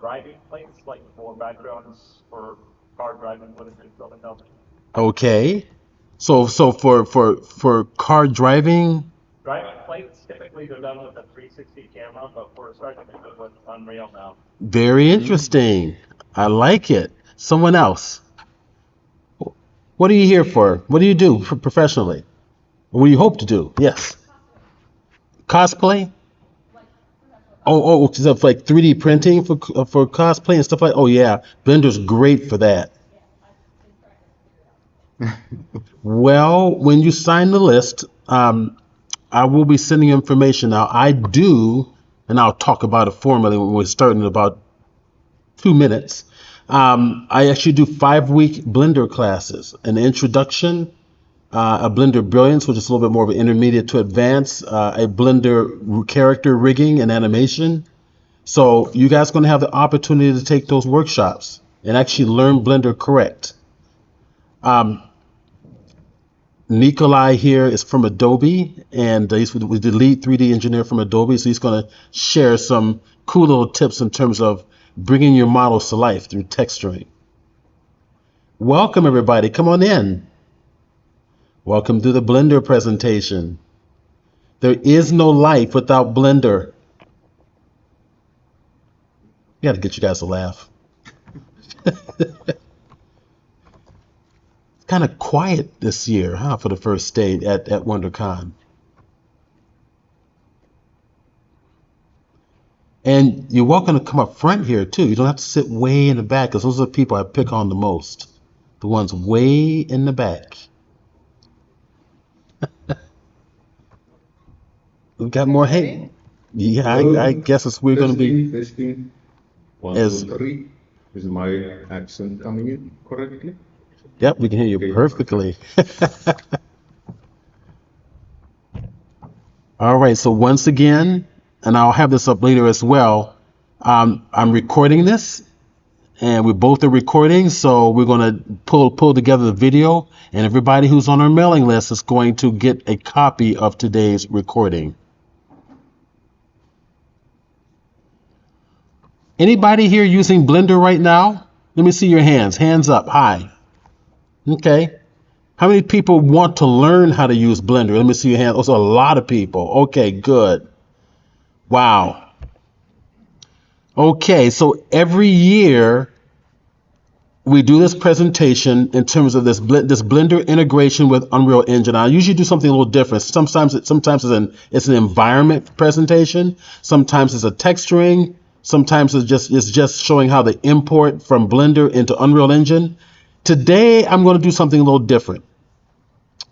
driving plates, like for backgrounds for car driving footage building up. Okay. So for car driving, Driving plates, typically they're done with a 360 camera, but we're starting to do it with Unreal now. very interesting. I like it. Someone else. What are you here for? What do you do professionally? What do you hope to do? Yes. Cosplay? Stuff like 3D printing for cosplay and stuff like. Oh yeah, Blender's great for that. Well, when you sign the list, I will be sending you information. Now, I do, and I'll talk about it formally when we start in about 2 minutes. I actually do 5-week Blender classes, an introduction, a Blender Brilliance, which is a little bit more of an intermediate to advanced, a Blender character rigging and animation. So you guys are going to have the opportunity to take those workshops and actually learn Blender correct. Um, Nikolai here is from Adobe, and he's the lead 3D engineer from Adobe, so he's going to share some cool little tips in terms of bringing your models to life through texturing. Welcome, everybody. Come on in. Welcome to the Blender presentation. There is no life without Blender. Got to get you guys to laugh. Kind of quiet this year, huh, for the first day at WonderCon. And you're welcome to come up front here too. You don't have to sit way in the back, because those are the people I pick on the most. The ones way in the back. We've got more hate. Yeah, I guess we're going to be Testing. One, as. two, three. Is my accent coming in correctly? Yep, we can hear you Okay. perfectly. All right, so once again, and I'll have this up later as well, I'm recording this, and we both are recording, so we're going to pull together the video, and everybody who's on our mailing list is going to get a copy of today's recording. Anybody here using Blender right now? Let me see your hands. Hands up, high. Okay. How many people want to learn how to use Blender? Let me see your hands. Also, a lot of people. Okay, good. Wow. Okay, so every year we do this presentation in terms of this Blender integration with Unreal Engine. I usually do something a little different. Sometimes it's an environment presentation. Sometimes it's a texturing. Sometimes it's just showing how to import from Blender into Unreal Engine. Today I'm going to do something a little different.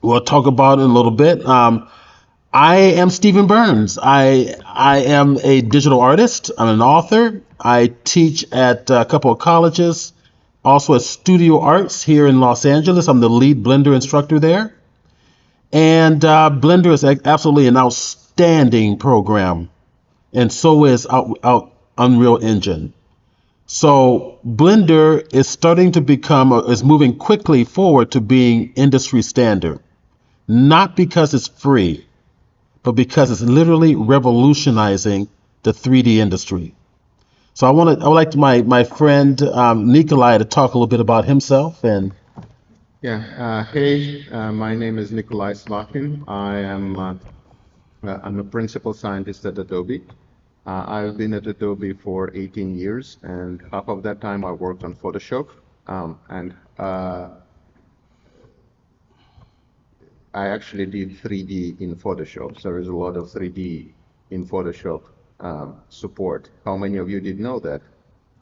We'll talk about it in a little bit. I am Stephen Burns. I am a digital artist. I'm an author. I teach at a couple of colleges, also at Studio Arts here in Los Angeles. I'm the lead Blender instructor there. And Blender is absolutely an outstanding program. And so is Unreal Engine. So Blender is starting to is moving quickly forward to being industry standard. Not because it's free, but because it's literally revolutionizing the 3D industry. So I would like my friend Nikolai to talk a little bit about himself and. Yeah. Hey, my name is Nikolai Svahkin. I'm a principal scientist at Adobe. I've been at Adobe for 18 years, and half of that time I worked on Photoshop. And I actually did 3D in Photoshop. So there's a lot of 3D in Photoshop support. How many of you did know that?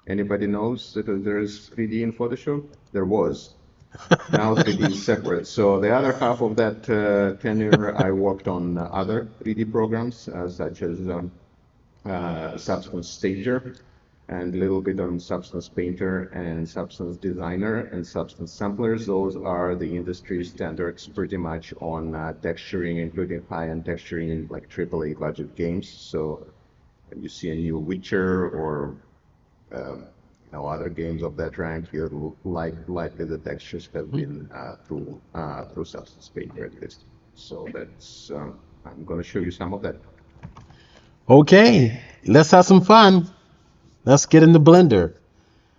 Anybody knows that there is 3D in Photoshop? There was. Now 3D is separate. So the other half of that tenure, I worked on other 3D programs, such as Substance Stager, and a little bit on Substance Painter and Substance Designer and Substance Samplers. Those are the industry standards pretty much on texturing, including high-end texturing in like AAA budget games. So if you see a new Witcher or other games of that rank, you're likely the textures have been through Substance Painter at least. So that's I'm going to show you some of that. Okay, let's have some fun. Let's get into Blender.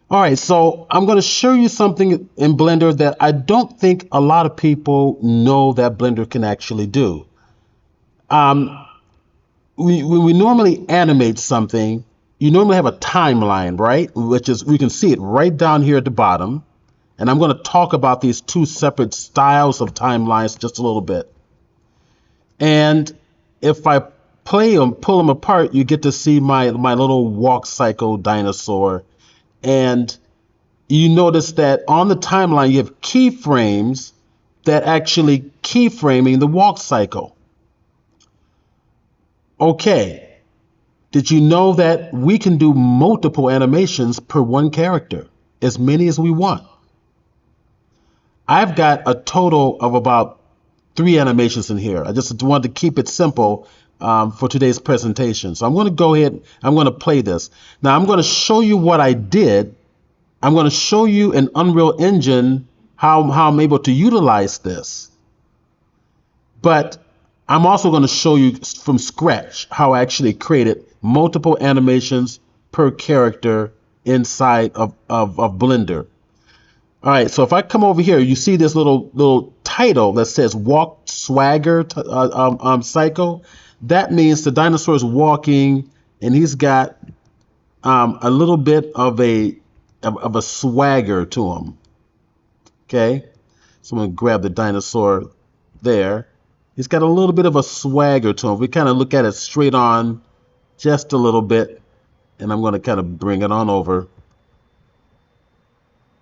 All right, so I'm going to show you something in Blender that I don't think a lot of people know that Blender can actually do. Um, when we normally animate something, you normally have a timeline, right? Which is, we can see it right down here at the bottom. And I'm going to talk about these two separate styles of timelines just a little bit. And if I play them, pull them apart, you get to see my little walk cycle dinosaur. And you notice that on the timeline, you have keyframes that actually keyframing the walk cycle. Okay, did you know that we can do multiple animations per one character, as many as we want? I've got a total of about 3 animations in here. I just wanted to keep it simple for today's presentation. So I'm going to go ahead, I'm going to play this. Now I'm going to show you what I did. I'm going to show you in Unreal Engine how I'm able to utilize this. But I'm also going to show you from scratch how I actually created multiple animations per character inside of Blender. All right, so if I come over here, you see this little title that says Walk Swagger Psycho. That means the dinosaur is walking, and he's got a little bit of a swagger to him. Okay, so I'm gonna grab the dinosaur there. He's got a little bit of a swagger to him. We kind of look at it straight on, just a little bit, and I'm gonna kind of bring it on over.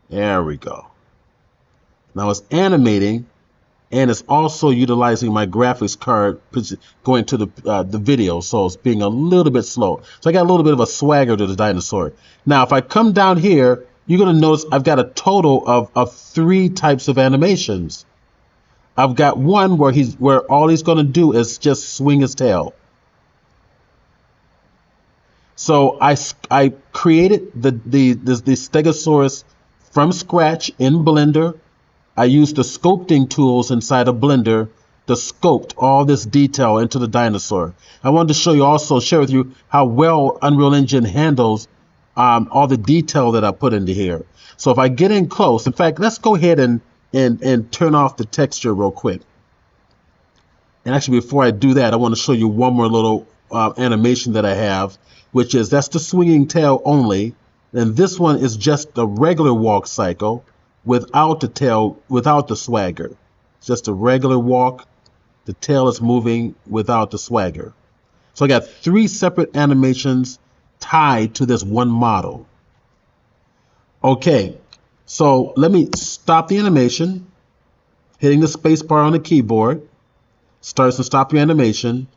There we go. Now it's animating, and it's also utilizing my graphics card going to the video, so it's being a little bit slow. So I got a little bit of a swagger to the dinosaur. Now if I come down here, you're going to notice I've got a total of 3 types of animations. I've got one where all he's going to do is just swing his tail. So I created the Stegosaurus from scratch in Blender. I used the sculpting tools inside of Blender to sculpt all this detail into the dinosaur. I wanted to show you also, share with you how well Unreal Engine handles all the detail that I put into here. So if I get in close, in fact, let's go ahead and turn off the texture real quick. And actually, before I do that, I want to show you one more little animation that I have, which is that's the swinging tail only. And this one is just a regular walk cycle without the tail, without the swagger. It's just a regular walk. The tail is moving without the swagger. So I got 3 separate animations tied to this one model. Okay, so let me stop the animation, hitting the space bar on the keyboard. Starts to stop your animation.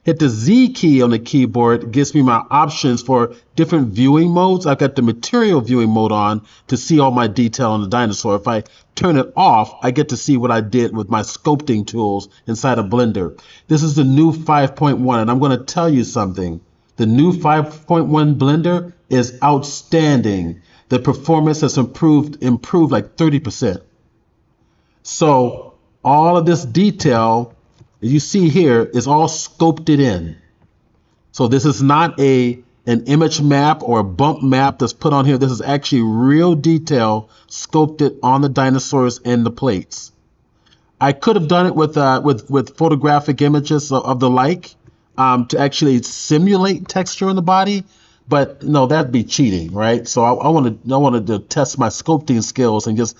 Hit the Z key on the keyboard, gives me my options for different viewing modes. I've got the material viewing mode on to see all my detail on the dinosaur. If I turn it off, I get to see what I did with my sculpting tools inside of Blender. This is the new 5.1, and I'm going to tell you something. The new 5.1 Blender is outstanding. The performance has improved like 30%. So all of this detail you see here is all sculpted in. So this is not an image map or a bump map that's put on here. This is actually real detail sculpted on the dinosaurs and the plates. I could have done it with photographic images of the like to actually simulate texture in the body, but no, that'd be cheating, right? So I wanted to test my sculpting skills and just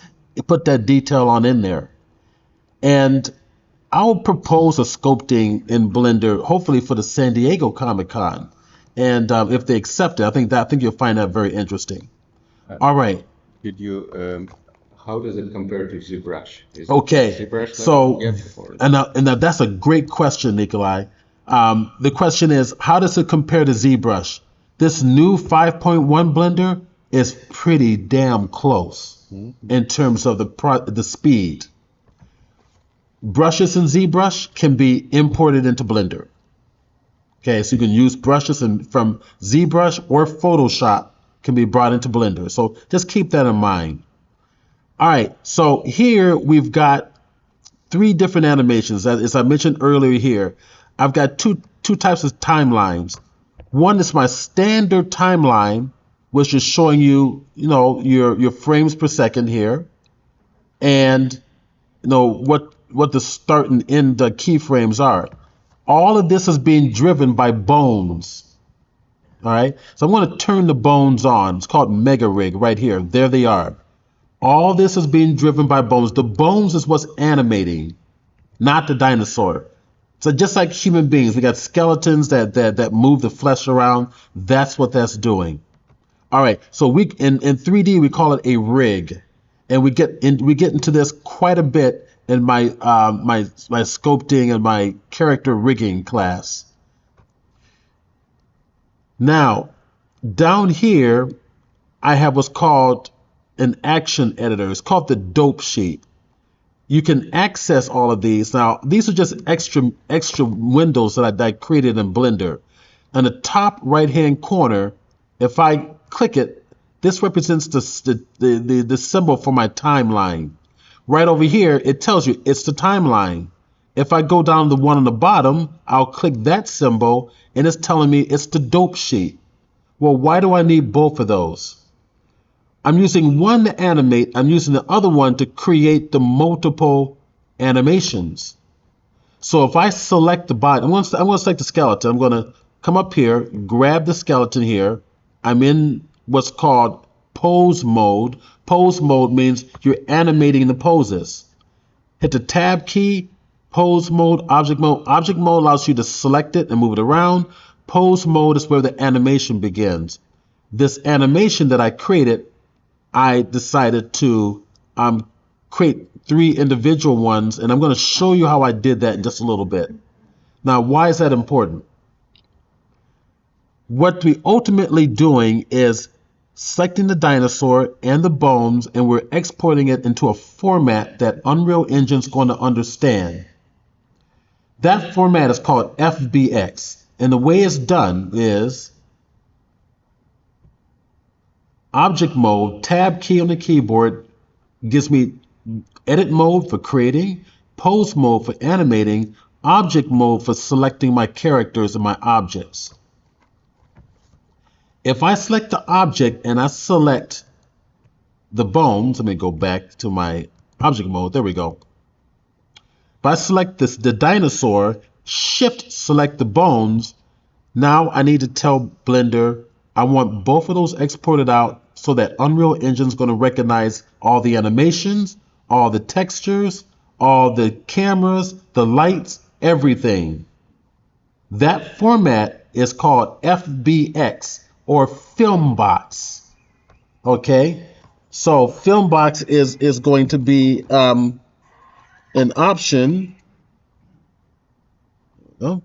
put that detail on in there. And I'll propose a sculpting in Blender, hopefully for the San Diego Comic-Con. And if they accept it, I think you'll find that very interesting. All right. Did you? How does it compare to ZBrush? Okay. So, and now that's a great question, Nikolai. The question is, how does it compare to ZBrush? This new 5.1 Blender is pretty damn close in terms of the speed. Brushes in ZBrush can be imported into Blender. Okay, so you can use brushes from ZBrush or Photoshop can be brought into Blender. So just keep that in mind. All right, so here we've got 3 different animations. As I mentioned earlier here, I've got two types of timelines. One is my standard timeline which is showing you, your frames per second here, and what the start and end keyframes are. All of this is being driven by bones. All right, so I'm going to turn the bones on. It's called Mega Rig right here. There they are. All this is being driven by bones. The bones is what's animating, not the dinosaur. So just like human beings, we got skeletons that move the flesh around. That's what that's doing. All right, so we in 3D we call it a rig, and we get into this quite a bit in my my sculpting and my character rigging class. Now, down here, I have what's called an action editor. It's called the dope sheet. You can access all of these. Now, these are just extra windows that I created in Blender. On the top right-hand corner, if I click it, this represents the symbol for my timeline. Right over here, it tells you it's the timeline. If I go down to the one on the bottom, I'll click that symbol, and it's telling me it's the dope sheet. Well, why do I need both of those? I'm using one to animate. I'm using the other one to create the multiple animations. So if I select the body, I'm going to select the skeleton. I'm going to come up here, grab the skeleton here. I'm in what's called pose mode. Pose mode means you're animating the poses. Hit the tab key, pose mode, object mode. Object mode allows you to select it and move it around. Pose mode is where the animation begins. This animation that I created, I decided to create 3 individual ones, and I'm going to show you how I did that in just a little bit. Now, why is that important? What we're ultimately doing is selecting the dinosaur and the bones, and we're exporting it into a format that Unreal Engine's going to understand. That format is called FBX, and the way it's done is object mode, tab key on the keyboard gives me edit mode for creating, pose mode for animating, object mode for selecting my characters and my objects. If I select the object and I select the bones, let me go back to my object mode. There we go. If I select the dinosaur, shift select the bones, now I need to tell Blender I want both of those exported out so that Unreal Engine is going to recognize all the animations, all the textures, all the cameras, the lights, everything. That format is called FBX or Filmbox. Okay, so Filmbox is going to be an option. Oh,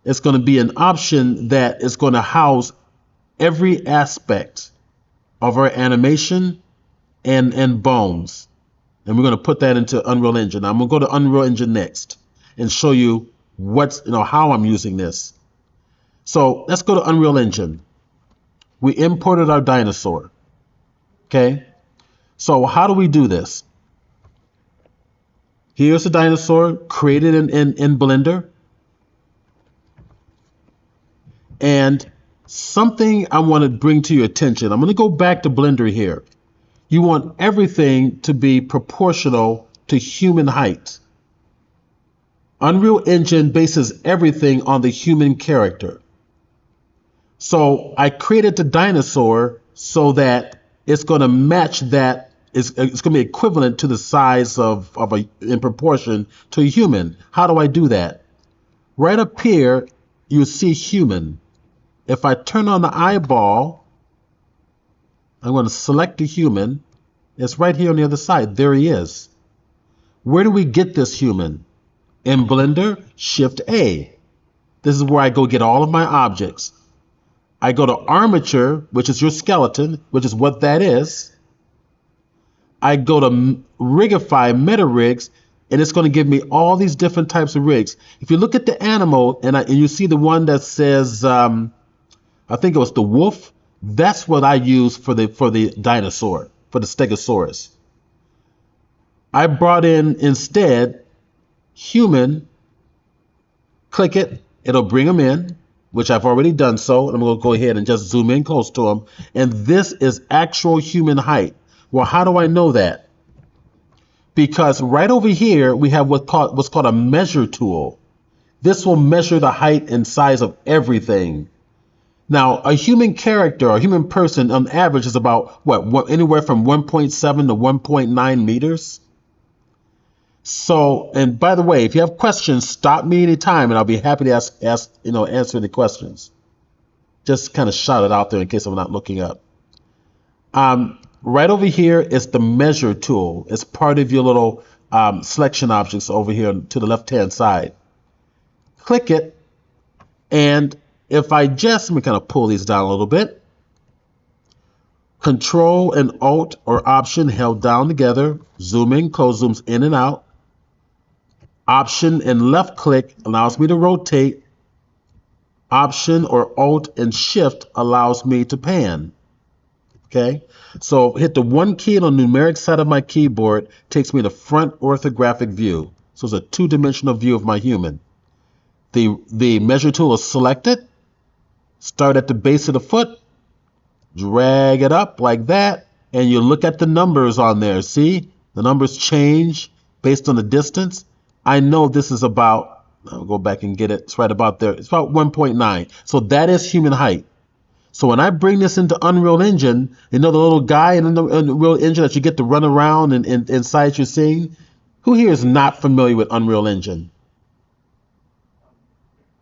it's going to be an option that is going to house every aspect of our animation and bones. And we're going to put that into Unreal Engine. I'm going to go to Unreal Engine next and show you how I'm using this. So let's go to Unreal Engine. We imported our dinosaur. Okay. So how do we do this? Here's the dinosaur created in Blender. And something I want to bring to your attention. I'm going to go back to Blender here. You want everything to be proportional to human height. Unreal Engine bases everything on the human character. So I created the dinosaur so that it's going to match that. It's going to be equivalent to the size in proportion to a human. How do I do that? Right up here, you see human. If I turn on the eyeball, I'm going to select the human. It's right here on the other side. There he is. Where do we get this human? In Blender, Shift A. This is where I go get all of my objects. I go to Armature, which is your skeleton, which is what that is. I go to Rigify, Meta Rigs, and it's going to give me all these different types of rigs. If you look at the animal and you see the one that says, I think it was the wolf, that's what I use for the dinosaur, for the Stegosaurus. I brought in instead human, click it, it'll bring them in. which I've already done so. And I'm going to go ahead and just zoom in close to him. And this is actual human height. Well, how do I know that? Because right over here, we have what's called a measure tool. This will measure the height and size of everything. Now, a human character, a human person on average is about anywhere from 1.7 to 1.9 meters. So, and by the way, if you have questions, stop me anytime and I'll be happy to answer the questions. Just kind of shout it out there in case I'm not looking up. Right over here is the measure tool. It's part of your little selection objects over here to the left-hand side. Click it, and if let me kind of pull these down a little bit. Control and Alt or Option held down together. Zoom in, close, zooms in and out. Option and left click allows me to rotate. Option or Alt and Shift allows me to pan. Okay, so hit the 1 key on the numeric side of my keyboard, takes me to front orthographic view. So it's a 2-dimensional view of my human. The measure tool is selected. Start at the base of the foot, drag it up like that, and you look at the numbers on there. See, the numbers change based on the distance. I know this is about, I'll go back and get it. It's right about there. It's about 1.9. So that is human height. So when I bring this into Unreal Engine, the little guy in the Unreal Engine that you get to run around and inside your scene, who here is not familiar with Unreal Engine?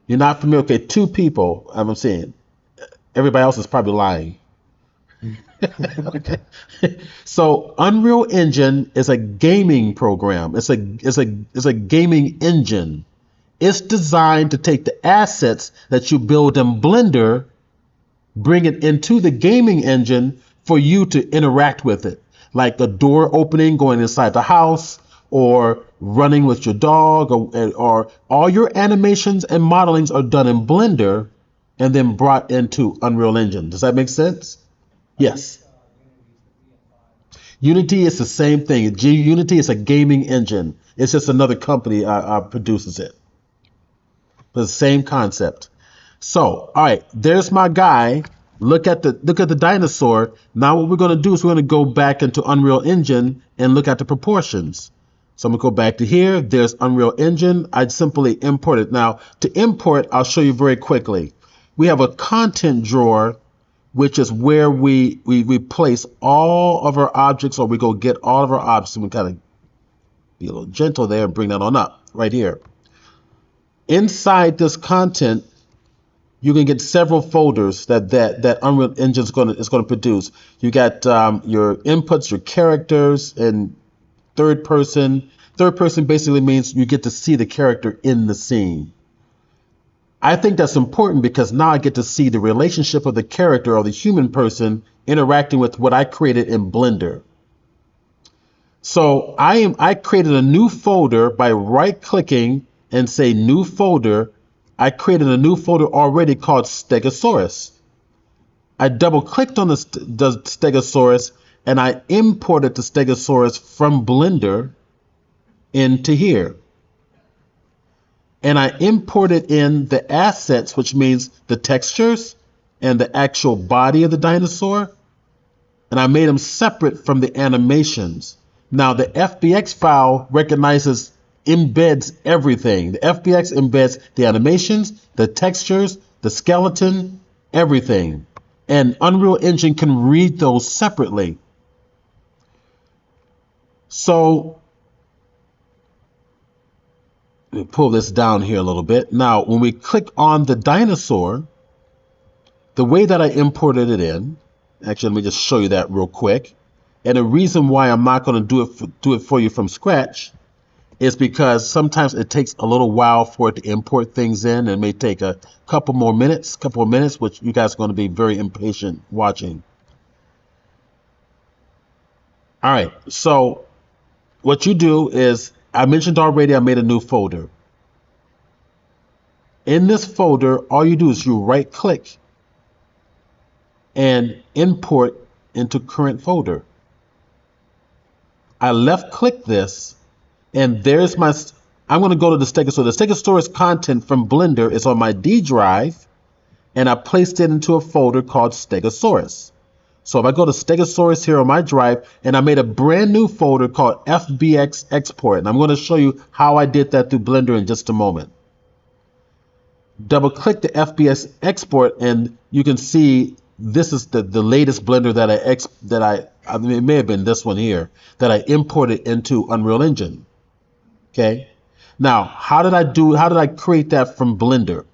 You're not familiar? Okay, 2 people I'm seeing. Everybody else is probably lying. Okay. So Unreal Engine is a gaming program. It's a gaming engine. It's designed to take the assets that you build in Blender, bring it into the gaming engine for you to interact with it, like the door opening, going inside the house, or running with your dog, or all your animations and modelings are done in Blender and then brought into Unreal Engine. Does that make sense? Yes. Unity is the same thing. Unity is a gaming engine. It's just another company produces it. But the same concept. So, all right, there's my guy. Look at the dinosaur. Now what we're going to do is we're going to go back into Unreal Engine and look at the proportions. So I'm going to go back to here. There's Unreal Engine. I'd simply import it. Now, to import, I'll show you very quickly. We have a content drawer, which is where we place all of our objects, or we go get all of our objects. And we kind of be a little gentle there and bring that on up right here. Inside this content, you can get several folders that Unreal Engine is going to produce. You got your inputs, your characters, and third person. Third person basically means you get to see the character in the scene. I think that's important because now I get to see the relationship of the character or the human person interacting with what I created in Blender. So I created a new folder by right-clicking and say New Folder. I created a new folder already called Stegosaurus. I double-clicked on the Stegosaurus and I imported the Stegosaurus from Blender into here. And I imported in the assets, which means the textures and the actual body of the dinosaur. And I made them separate from the animations. Now the FBX file embeds everything. The FBX embeds the animations, the textures, the skeleton, everything. And Unreal Engine can read those separately. So let me pull this down here a little bit. Now, when we click on the dinosaur, the way that I imported it in, actually, let me just show you that real quick. And the reason why I'm not going to do it for you from scratch is because sometimes it takes a little while for it to import things in. It may take a couple more minutes, which you guys are going to be very impatient watching. All right, so what you do is, I mentioned already I made a new folder. In this folder, all you do is you right-click and import into current folder. I left-click this, and there's I'm going to go to the Stegosaurus. The Stegosaurus content from Blender is on my D drive, and I placed it into a folder called Stegosaurus. So if I go to Stegosaurus here on my drive, and I made a brand new folder called FBX Export, and I'm going to show you how I did that through Blender in just a moment. Double click the FBX Export, and you can see this is the latest Blender I mean, it may have been this one here that I imported into Unreal Engine. Okay. Now, how did I create that from Blender?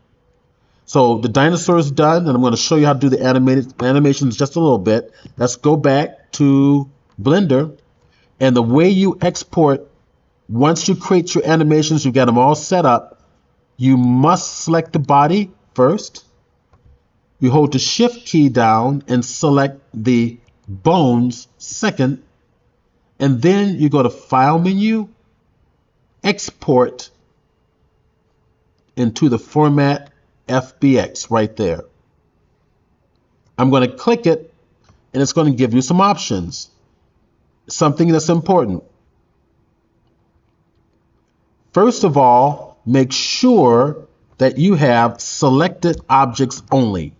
So the dinosaur is done, and I'm going to show you how to do the animations just a little bit. Let's go back to Blender, and the way you export, once you create your animations, you got them all set up, you must select the body first. You hold the Shift key down and select the bones second, and then you go to File menu, Export into the format FBX right there. I'm going to click it, and it's going to give you some options. Something that's important. First of all, make sure that you have selected objects only,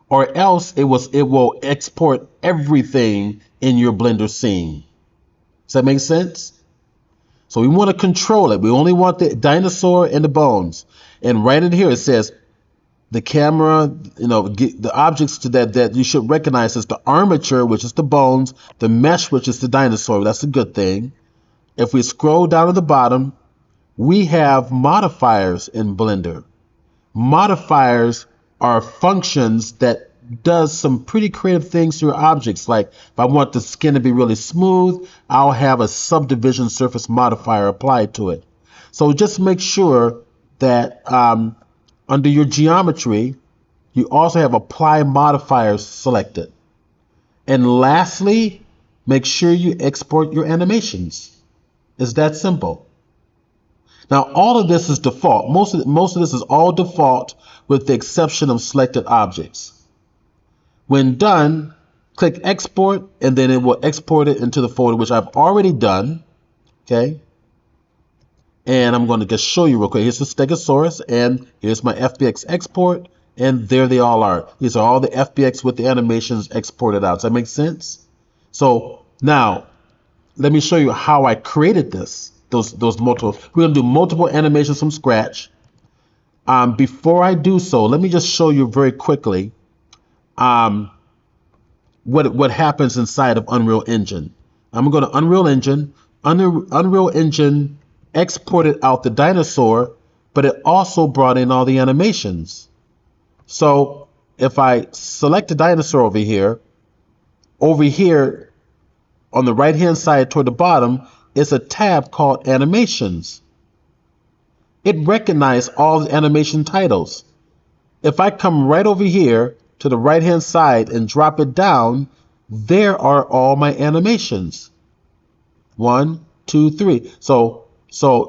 or else it will export everything in your Blender scene. Does that make sense? So we want to control it. We only want the dinosaur and the bones. And right in here it says the camera, the objects that you should recognize is the armature, which is the bones, the mesh, which is the dinosaur. That's a good thing. If we scroll down to the bottom, we have modifiers in Blender. Modifiers are functions that does some pretty creative things to your objects. Like if I want the skin to be really smooth, I'll have a subdivision surface modifier applied to it. So just make sure that under your geometry, you also have apply modifiers selected. And lastly, make sure you export your animations. It's that simple. Now, all of this is default. Most of this is all default with the exception of selected objects. When done, click Export, and then it will export it into the folder, which I've already done. Okay. And I'm going to just show you real quick. Here's the Stegosaurus, and here's my FBX export, and there they all are. These are all the FBX with the animations exported out. Does that make sense? So now, let me show you how I created this. Those multiple. We're going to do multiple animations from scratch. Before I do so, let me just show you very quickly what happens inside of Unreal Engine. I'm going to go to Unreal Engine. Unreal Engine exported out the dinosaur, but it also brought in all the animations. So if I select the dinosaur over here on the right hand side toward the bottom is a tab called Animations. It recognizes all the animation titles. If I come right over here to the right hand side and drop it down, there are all my animations. 1, 2, 3. So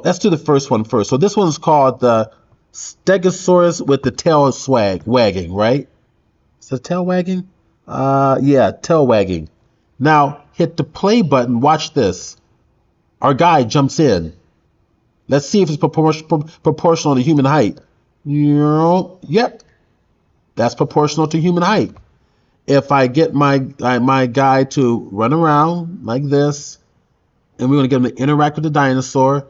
let's do the first one first. So this one's called the Stegosaurus with the tail wagging, right? Is it tail wagging? Yeah, tail wagging. Now hit the play button. Watch this. Our guy jumps in. Let's see if it's proportional to human height. Yep, that's proportional to human height. If I get my guy to run around like this, and we're going to get him to interact with the dinosaur,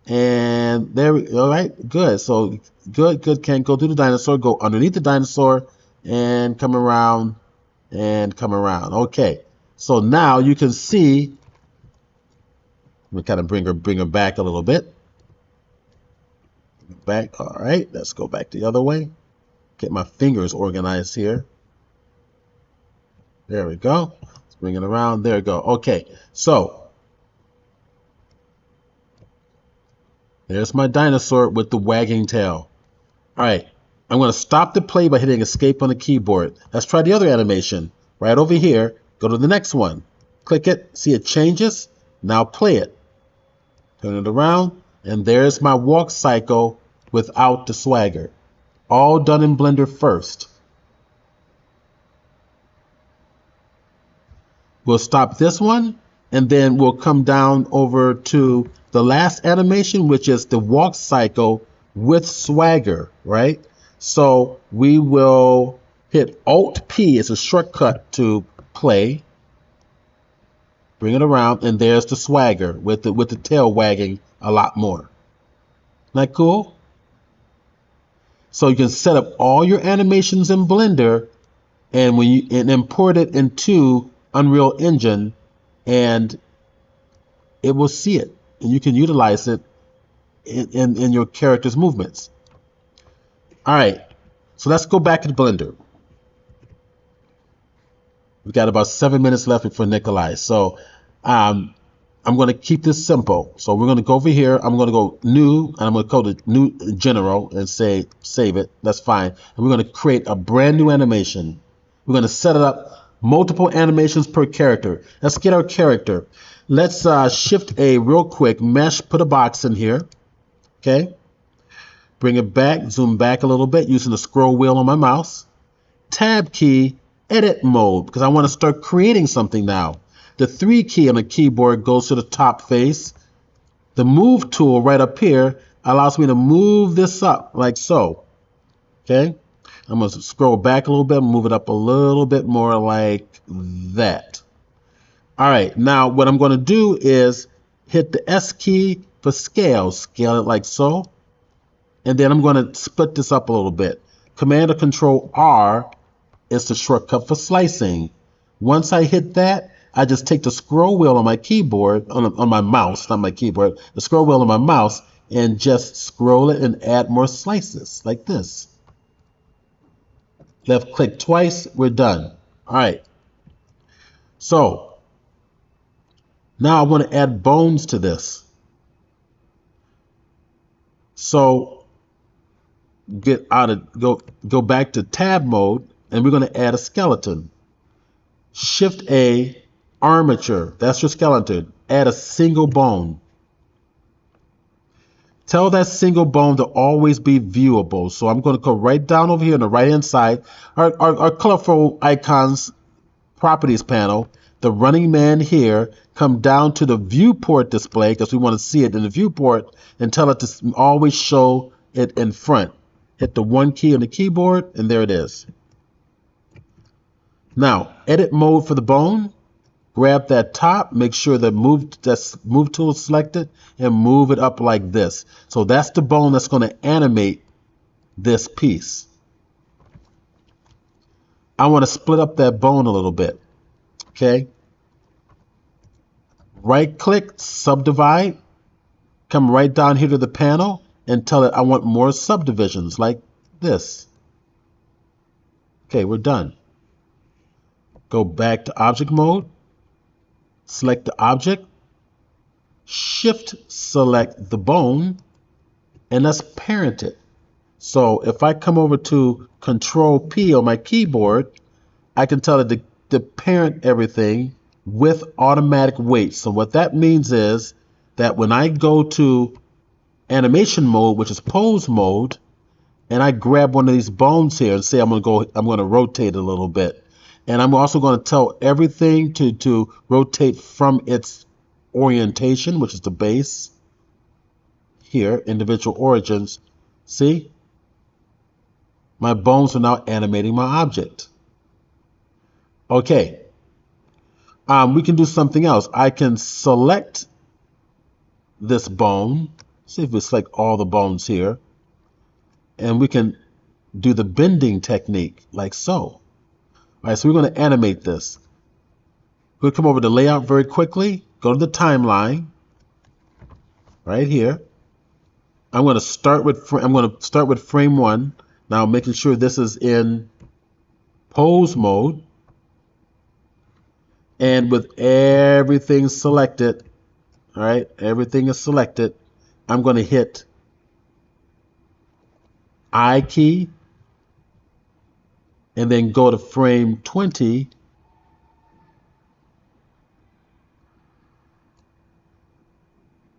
and there we all right, good. So good. Can't go through the dinosaur. Go underneath the dinosaur and come around and come around. Okay. So now you can see. We kind of bring her back a little bit. Back. All right. Let's go back the other way. Get my fingers organized here. There we go. Let's bring it around. There we go. Okay. So there's my dinosaur with the wagging tail. All right. I'm going to stop the play by hitting escape on the keyboard. Let's try the other animation. Right over here. Go to the next one. Click it. See it changes. Now play it. Turn it around. And there's my walk cycle without the swagger. All done in Blender first. We'll stop this one. And then we'll come down over to the last animation, which is the walk cycle with swagger, right? So we will hit Alt P. It's a shortcut to play. Bring it around, and there's the swagger with the tail wagging a lot more. Isn't that cool? So you can set up all your animations in Blender, and import it into Unreal Engine, and it will see it, and you can utilize it in your character's movements. All right, so let's go back to Blender. We've got about 7 minutes left before Nikolai. So I'm going to keep this simple. So we're going to go over here. I'm going to go new, and I'm going to go to new general and say save it. That's fine. And we're going to create a brand new animation. We're going to set it up multiple animations per character. Let's get our character. Let's shift A real quick. Mesh, put a box in here. Okay. Bring it back, zoom back a little bit using the scroll wheel on my mouse. Tab key, edit mode, because I want to start creating something now. The 3 key on the keyboard goes to the top face. The move tool right up here allows me to move this up like so. Okay. I'm going to scroll back a little bit, move it up a little bit more like that. All right. Now what I'm going to do is hit the S key for scale. Scale it like so. And then I'm going to split this up a little bit. Command or Control R is the shortcut for slicing. Once I hit that, I just take the scroll wheel on my keyboard, on my mouse, not my keyboard, the scroll wheel on my mouse, and just scroll it and add more slices like this. Left click twice, we're done. All right. So now I want to add bones to this. So go back to tab mode, and we're going to add a skeleton. Shift A, armature, that's your skeleton. Add a single bone. Tell that single bone to always be viewable. So I'm going to go right down over here on the right hand side. Our colorful icons properties panel, the running man here, come down to the viewport display because we want to see it in the viewport, and tell it to always show it in front. Hit the 1 key on the keyboard, and there it is. Now, edit mode for the bone. Grab that top, make sure the move tool is selected, and move it up like this. So that's the bone that's going to animate this piece. I want to split up that bone a little bit. Okay. Right click, subdivide. Come right down here to the panel and tell it I want more subdivisions like this. Okay, we're done. Go back to object mode. Select the object, shift select the bone, and let's parent it. So if I come over to Control P on my keyboard, I can tell it to parent everything with automatic weight. So what that means is that when I go to animation mode, which is pose mode, and I grab one of these bones here and say I'm going to rotate it a little bit. And I'm also going to tell everything to rotate from its orientation, which is the base. Here, individual origins. See? My bones are now animating my object. Okay. We can do something else. I can select this bone. See if we select all the bones here. And we can do the bending technique like so. All right, so we're going to animate this. We'll come over to layout very quickly. Go to the timeline right here. I'm going to start with frame 1. Now making sure this is in pose mode, and with everything selected. All right, everything is selected. I'm going to hit I key, and then go to frame 20,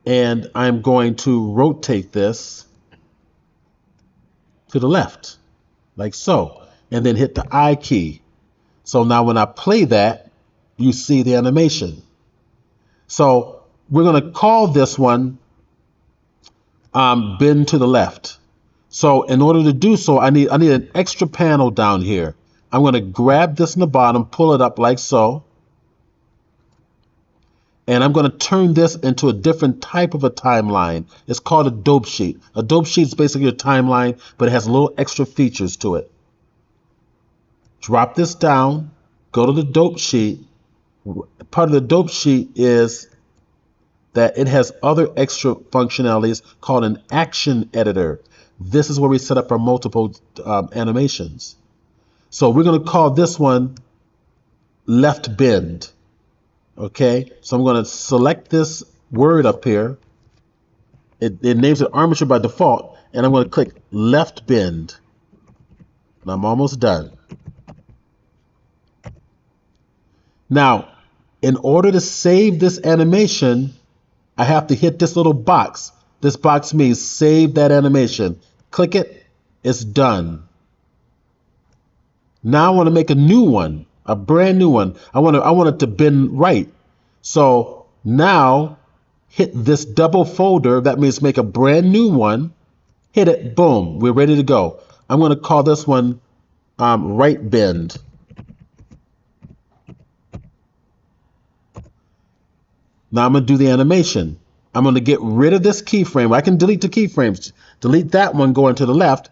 and I'm going to rotate this to the left, like so, and then hit the I key. So now when I play that, you see the animation. So we're going to call this one bend to the left. So in order to do so, I need an extra panel down here. I'm going to grab this in the bottom, pull it up like so. And I'm going to turn this into a different type of a timeline. It's called a dope sheet. A dope sheet is basically a timeline, but it has little extra features to it. Drop this down, go to the dope sheet. Part of the dope sheet is that it has other extra functionalities called an action editor. This is where we set up our multiple animations. So we're going to call this one left bend. Okay, so I'm going to select this word up here. It names it armature by default, and I'm going to click left bend. And I'm almost done. Now, in order to save this animation, I have to hit this little box. This box means save that animation. Click it, it's done. Now I want to make a new one, a brand new one. I want it to bend right. So now hit this double folder. That means make a brand new one. Hit it, boom, we're ready to go. I'm going to call this one right bend. Now I'm going to do the animation. I'm going to get rid of this keyframe. I can delete the keyframes. Delete that one going to the left.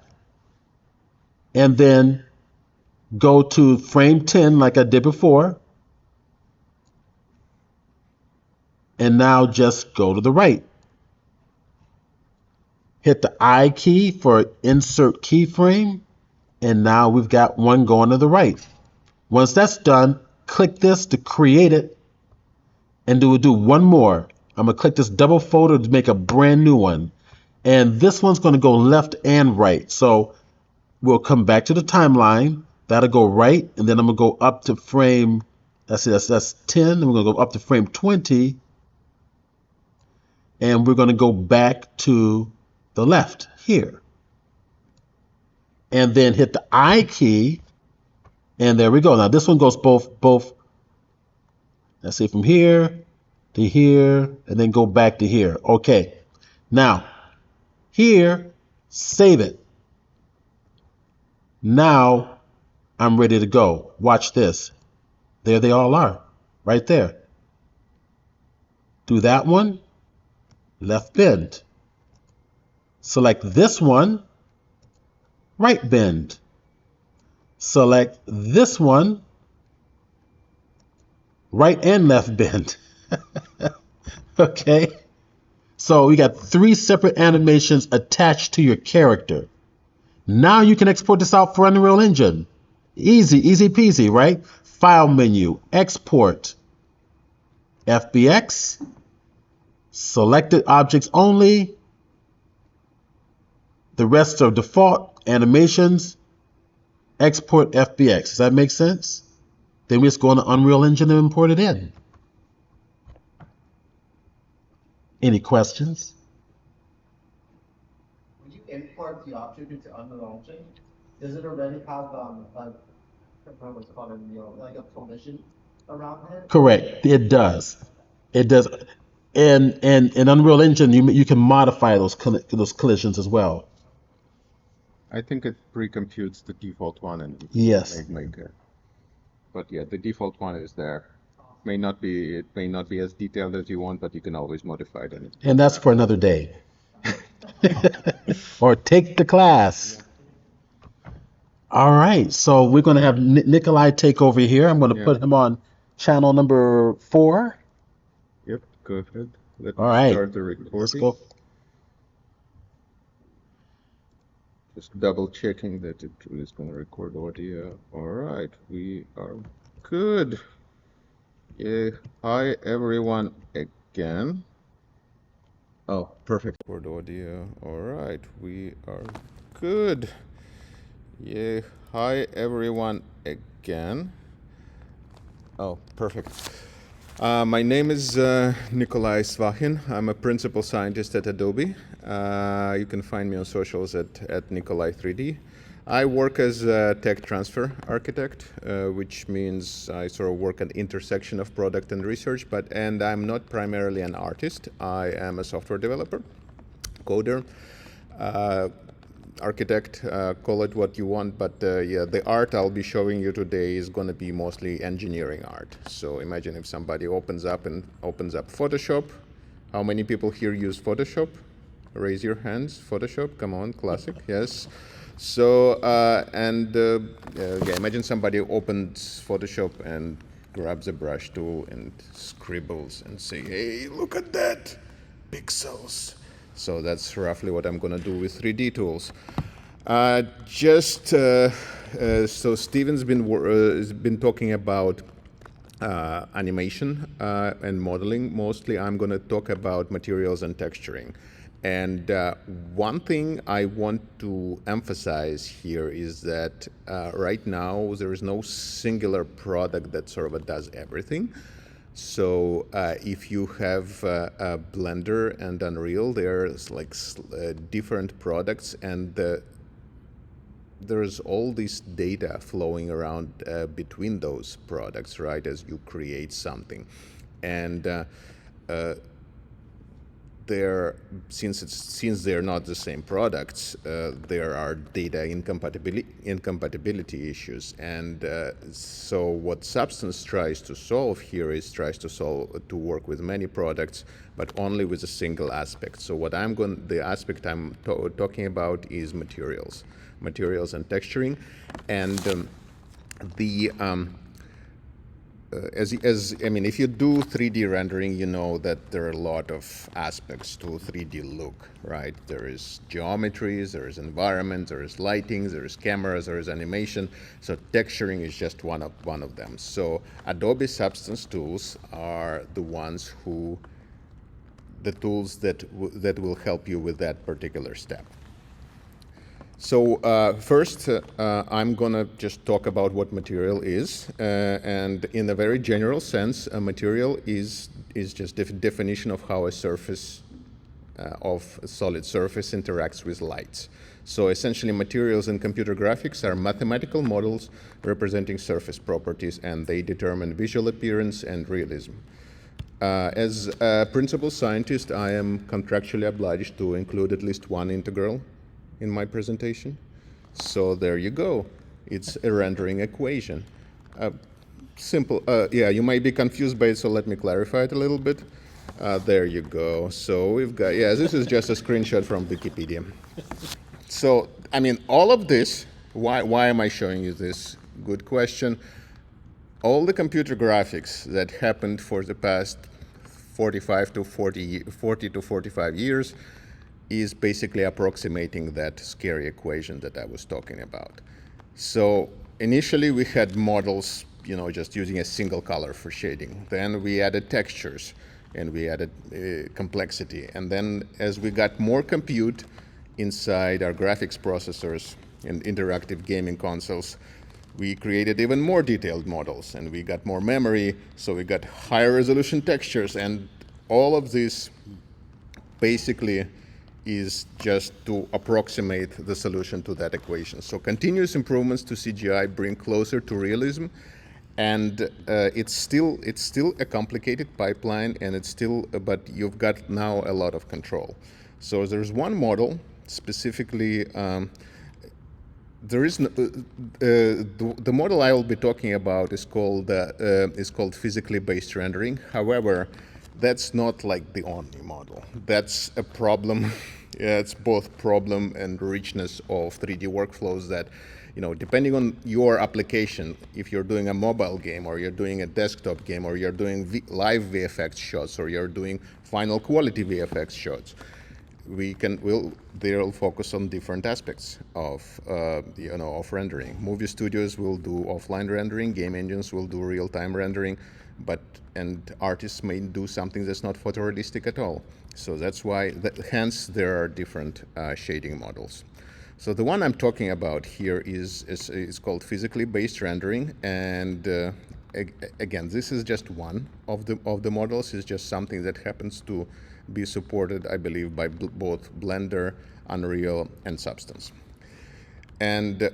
And then go to frame 10 like I did before. And now just go to the right. Hit the I key for insert keyframe. And now we've got one going to the right. Once that's done, click this to create it. And we'll do one more. I'm going to click this double folder to make a brand new one. And this one's going to go left and right. So we'll come back to the timeline. That'll go right. And then I'm going to go up to frame, that's 10. And we're going to go up to frame 20. And we're going to go back to the left here. And then hit the I key. And there we go. Now this one goes both. Let's see, from here to here, and then go back to here. Okay. Now, here, save it. Now, I'm ready to go. Watch this. There they all are, right there. Do that one, left bend. Select this one, right bend. Select this one, right and left bend. Okay, so we got 3 separate animations attached to your character. Now you can export this out for Unreal Engine. Easy peasy, right? File menu, export, FBX, selected objects only. The rest are default animations. Export FBX. Does that make sense? Then we just go into Unreal Engine and import it in. Any questions? When you import the object into Unreal Engine, does it already have what's called like a collision around it? Correct. It does. It does. And in Unreal Engine, you can modify those collisions as well. I think it pre-computes the default one and Yes. make it. But yeah, the default one is there. It may not be as detailed as you want, but you can always modify it. And that's for another day. Or take the class. All right, so we're going to have Nikolai take over here. I'm going to put him on channel number 4. Yep, go ahead. Let All me right. start the recording. Let's go. Just double checking that it is going to record audio. All right, we are good. Yeah, hi everyone again. Oh, perfect. Record audio. All right, we are good. Yeah, hi everyone again. Oh, perfect. My name is Nikolai Svahkin. I'm a principal scientist at Adobe. You can find me on socials at Nikolai3D. I work as a tech transfer architect, which means I sort of work at the intersection of product and research, and I'm not primarily an artist. I am a software developer, coder. architect, call it what you want, but yeah, the art I'll be showing you today is going to be mostly engineering art. So imagine if somebody opens up Photoshop. How many people here use Photoshop? Raise your hands. Photoshop, come on, classic, yes. So, yeah, imagine somebody opens Photoshop and grabs a brush tool and scribbles and say, hey, look at that, pixels. So that's roughly what I'm going to do with 3D tools. So Steven's been talking about animation and modeling. Mostly I'm going to talk about materials and texturing. And one thing I want to emphasize here is that right now there is no singular product that sort of does everything. So if you have Blender and Unreal, there's like different products, and there's all this data flowing around between those products, right, as you create something. And since they're not the same products, there are data incompatibility issues. And so what Substance tries to solve here is to work with many products, but only with a single aspect. So the aspect I'm talking about is materials and texturing. And if you do 3D rendering, you know that there are a lot of aspects to 3D look, right? There is geometries, there is environment, there is lighting, there is cameras, there is animation. So texturing is just one of them. So Adobe Substance tools are the tools that will help you with that particular step. So first, I'm going to just talk about what material is. And in a very general sense, a material is just a definition of how a surface of a solid surface interacts with light. So essentially, materials in computer graphics are mathematical models representing surface properties, and they determine visual appearance and realism. As a principal scientist, I am contractually obliged to include at least one integral in my presentation. So there you go. It's a rendering equation. Simple. Yeah, you might be confused by it, so let me clarify it a little bit. There you go. So we've got, yeah, this is just a screenshot from Wikipedia. So, I mean, all of this, why am I showing you this? Good question. All the computer graphics that happened for the past 40 to 45 years is basically approximating that scary equation that I was talking about. So initially we had models, just using a single color for shading. Then we added textures and we added complexity. And then as we got more compute inside our graphics processors and interactive gaming consoles, we created even more detailed models, and we got more memory, so we got higher resolution textures. And all of this basically is just to approximate the solution to that equation. So continuous improvements to CGI bring closer to realism, and it's still a complicated pipeline, and but you've got now a lot of control. So there's one model specifically. There is the model I will be talking about is called physically based rendering. However, that's not like the only model. That's a problem. Yeah, it's both problem and richness of 3D workflows that, depending on your application, if you're doing a mobile game or you're doing a desktop game or you're doing live VFX shots or you're doing final quality VFX shots, they'll focus on different aspects of rendering. Movie studios will do offline rendering, game engines will do real-time rendering, and artists may do something that's not photorealistic at all. So that's why, hence there are different shading models. So the one I'm talking about here is called physically based rendering, and again, this is just one of the models. It's just something that happens to be supported, I believe, by both Blender, Unreal, and Substance. And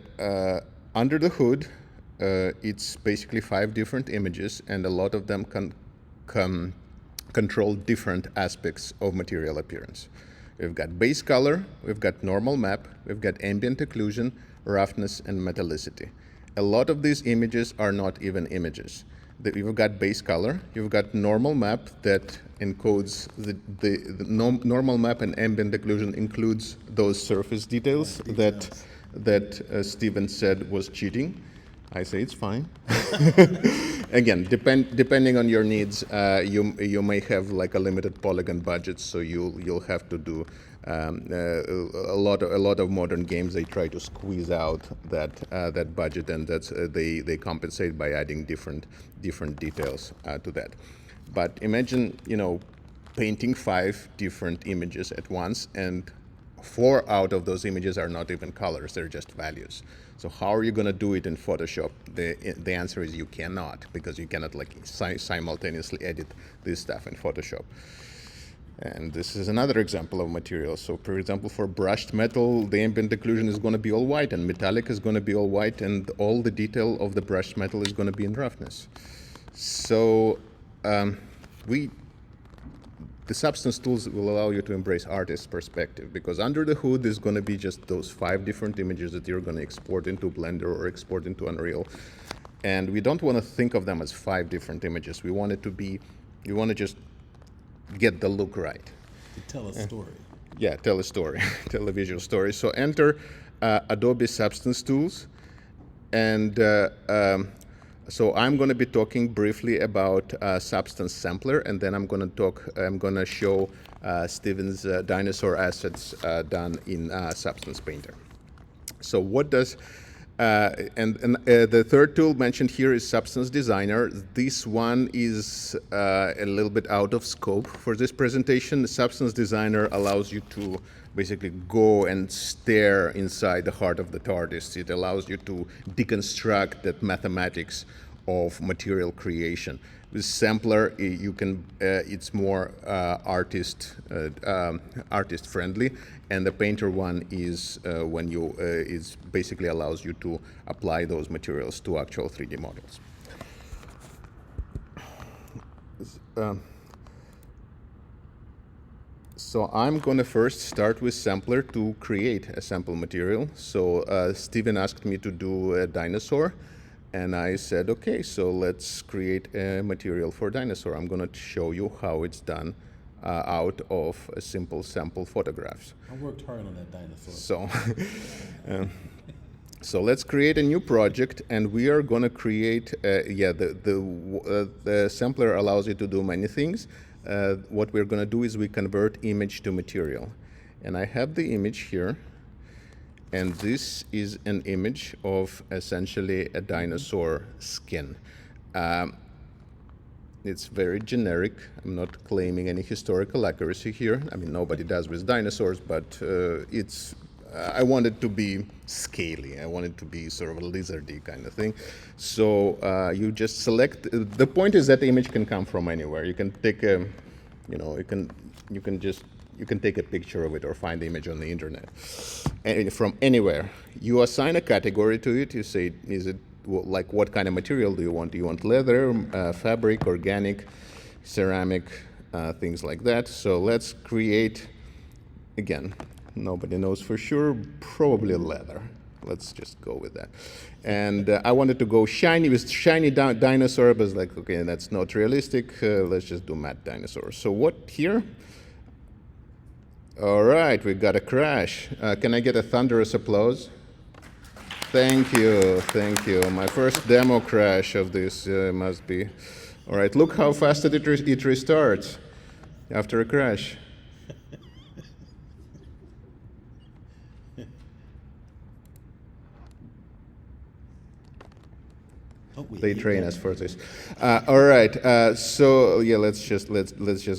under the hood, it's basically 5 different images, and a lot of them can control different aspects of material appearance. We've got base color, we've got normal map, we've got ambient occlusion, roughness, and metallicity. A lot of these images are not even images. You've got base color, you've got normal map that encodes the normal map, and ambient occlusion includes those surface details that Steven said was cheating. I say it's fine. Again, depending on your needs, you may have like a limited polygon budget, so you'll have to do a lot of modern games. They try to squeeze out that budget, and they compensate by adding different details to that. But imagine painting 5 different images at once, and 4 out of those images are not even colors; they're just values. So how are you going to do it in Photoshop? The answer is you cannot, because you cannot like simultaneously edit this stuff in Photoshop. And this is another example of material. So for example, for brushed metal, the ambient occlusion is going to be all white, and metallic is going to be all white, and all the detail of the brushed metal is going to be in roughness. So the substance tools will allow you to embrace artist's perspective, because under the hood is going to be just those 5 different images that you're going to export into Blender or export into Unreal. And we don't want to think of them as 5 different images. We want to just get the look right. To tell a story. Yeah, tell a story, tell a visual story. So enter Adobe Substance Tools, and so I'm going to be talking briefly about Substance Sampler, and then I'm going to show Steven's dinosaur assets done in Substance Painter. So what does the third tool mentioned here is Substance Designer. This one is a little bit out of scope for this presentation. The Substance Designer allows you to basically go and stare inside the heart of the artist. It allows you to deconstruct that mathematics of material creation. With Sampler, you can it's more artist friendly, and the Painter one is when you is basically allows you to apply those materials to actual 3D models. So I'm going to first start with Sampler to create a sample material. So Steven asked me to do a dinosaur, and I said, okay, so let's create a material for dinosaur. I'm going to show you how it's done out of a simple sample photographs. I worked hard on that dinosaur. So, so let's create a new project, and we are going to create. The sampler allows you to do many things. What we're going to do is we convert image to material, and I have the image here. And this is an image of essentially a dinosaur skin. It's very generic. I'm not claiming any historical accuracy here. I mean, nobody does with dinosaurs, but I want it to be scaly. I want it to be sort of a lizardy kind of thing. So you just select. The point is that the image can come from anywhere. You can take a, you can take a picture of it or find the image on the internet. And from anywhere. You assign a category to it. You say, is it like what kind of material do you want? Do you want leather, fabric, organic, ceramic, things like that? So let's create, again, nobody knows for sure, probably leather. Let's just go with that. And I wanted to go shiny with shiny dinosaur, but I was like, okay, that's not realistic. Let's just do matte dinosaur. So what here? All right, we got a crash. Can I get a thunderous applause? Thank you, thank you. My first demo crash of this must be. All right, look how fast it restarts after a crash. They train us for this. All right. So yeah, let's just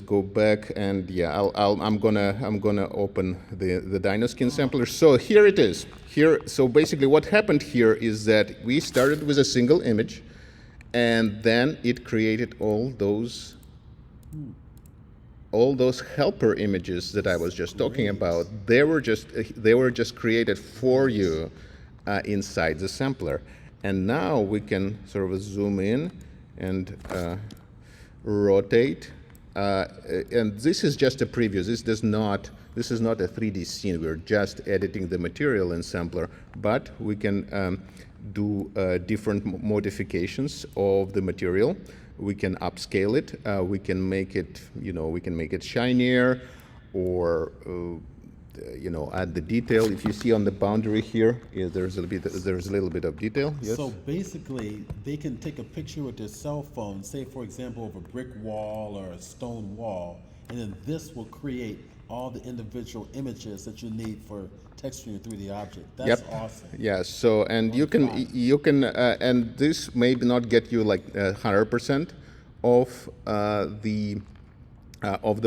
go back, and yeah, I'm gonna open the dino skin sampler. So here it is. So basically, what happened here is that we started with a single image, and then it created all those helper images that I was just talking about. They were just created for you inside the sampler. And now we can sort of zoom in and rotate. And this is just a preview. This does not This is not a 3D scene. We're just editing the material in sampler, but we can do different modifications of the material. We can upscale it. We can make it, we can make it shinier, or add the detail. If you see on the boundary here, there's a little bit of detail. Yes. So basically, they can take a picture with their cell phone, say for example of a brick wall or a stone wall, and then this will create all the individual images that you need for texturing your 3D object. That's awesome. Yeah. So, and you can, and this may not get you like 100% of the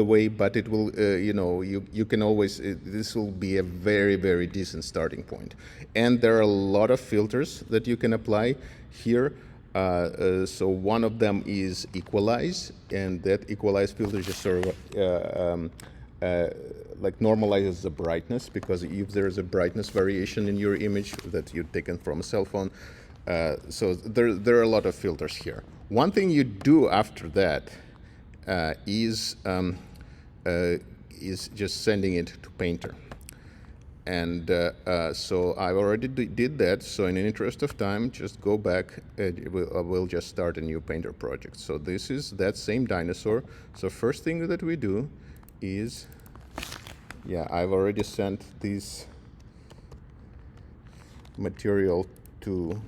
way, but it will, you can always, this will be a very, very decent starting point. And there are a lot of filters that you can apply here. So one of them is equalize, and that equalize filter just sort of like normalizes the brightness, because if there's a brightness variation in your image that you've taken from a cell phone, so there are a lot of filters here. One thing you do after that is just sending it to Painter. And so I already did that. So in the interest of time, just go back. We'll just start a new Painter project. So this is that same dinosaur. So first thing that we do is, I've already sent this material to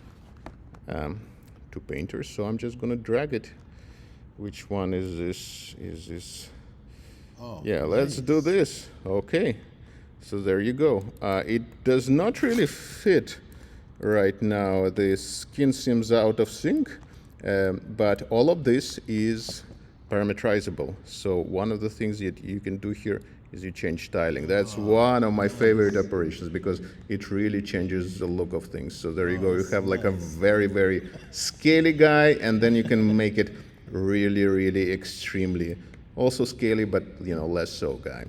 Painter. So I'm just going to drag it. Which one is this? Is this? Oh, yeah, let's do this. Okay. So there you go. It does not really fit right now. The skin seems out of sync, but all of this is parameterizable. So one of the things that you can do here is you change styling. That's one of my favorite operations, because it really changes the look of things. So there you go. You have like a very, very scaly guy, and then you can make it really, really extremely also scaly, but less so guy.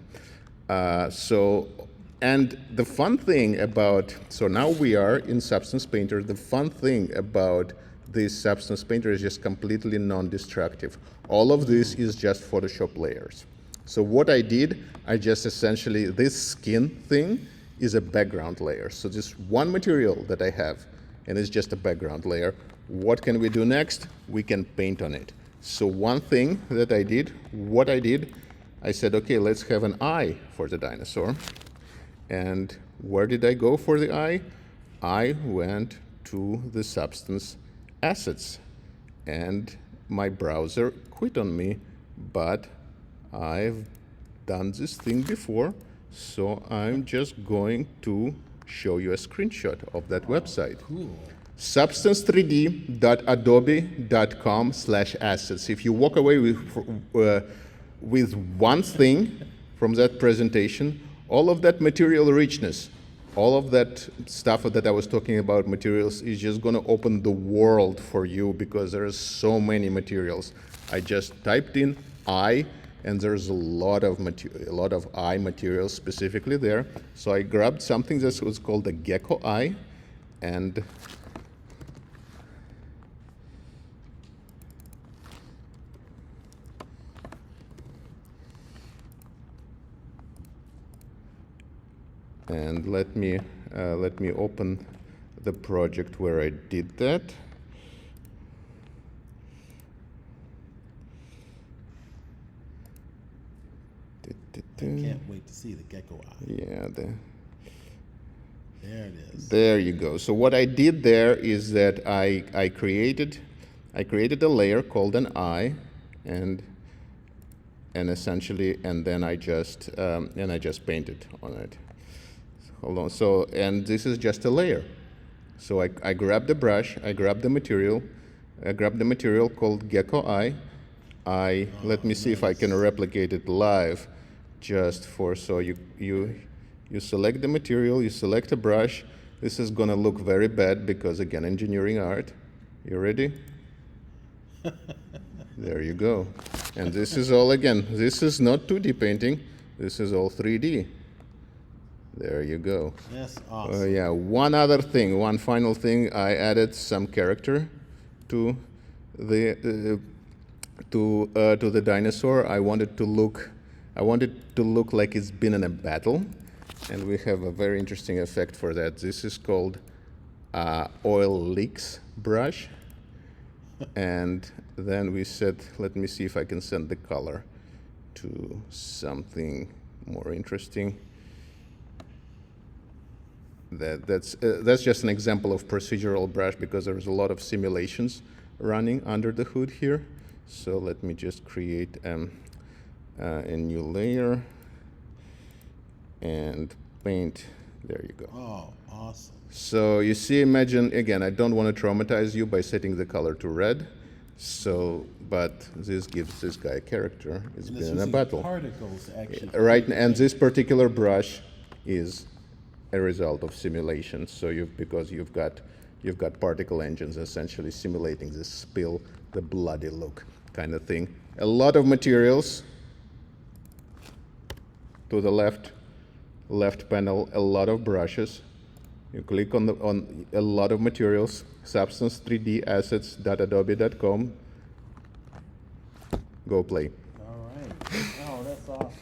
And the fun thing about, so now we are in Substance Painter. The fun thing about this Substance Painter is just completely non-destructive. All of this is just Photoshop layers. So what I did, I just essentially, this skin thing is a background layer. So just one material that I have, and it's just a background layer. What can we do next? We can paint on it. So one thing that I did, I said, okay, let's have an eye for the dinosaur. And where did I go for the eye? I went to the Substance Assets, and my browser quit on me, but I've done this thing before, so I'm just going to show you a screenshot of that website. Cool. substance3d.adobe.com/assets. If you walk away with one thing from that presentation, all of that material richness, all of that stuff that I was talking about, materials, is just going to open the world for you, because there are so many materials. I just typed in eye, and there's a lot of eye materials specifically there. So I grabbed something that was called the gecko eye, and let me open the project where I did that. I can't wait to see the gecko eye. Yeah, there it is. There you go. So what I did there is that I created a layer called an eye, and essentially, and then I just painted on it. Hold on. So, and this is just a layer. So I grabbed the brush, I grabbed the material called gecko eye. Let me see if I can replicate it live, just for, so you select the material, you select a brush. This is gonna look very bad because, again, engineering art. You ready? There you go. And this is all, again, this is not 2D painting, this is all 3D. There you go. That's awesome. Yeah, one final thing, I added some character to the dinosaur. I wanted I want it to look like it's been in a battle, and we have a very interesting effect for that. This is called oil leaks brush, and then we set, let me see if I can send the color to something more interesting. That's just an example of procedural brush because there's a lot of simulations running under the hood here. So let me just create a new layer and paint. There you go. Oh, awesome. So you see, imagine, again, I don't want to traumatize you by setting the color to red. So, but this gives this guy a character. It's been in a battle. Particles, actually. Right, and this particular brush is a result of simulation. So because you've got particle engines essentially simulating this spill, the bloody look kind of thing. A lot of materials to the left panel, a lot of brushes. You click on a lot of materials, substance 3D assets.adobe.com. Go play. All right. Oh, that's awesome.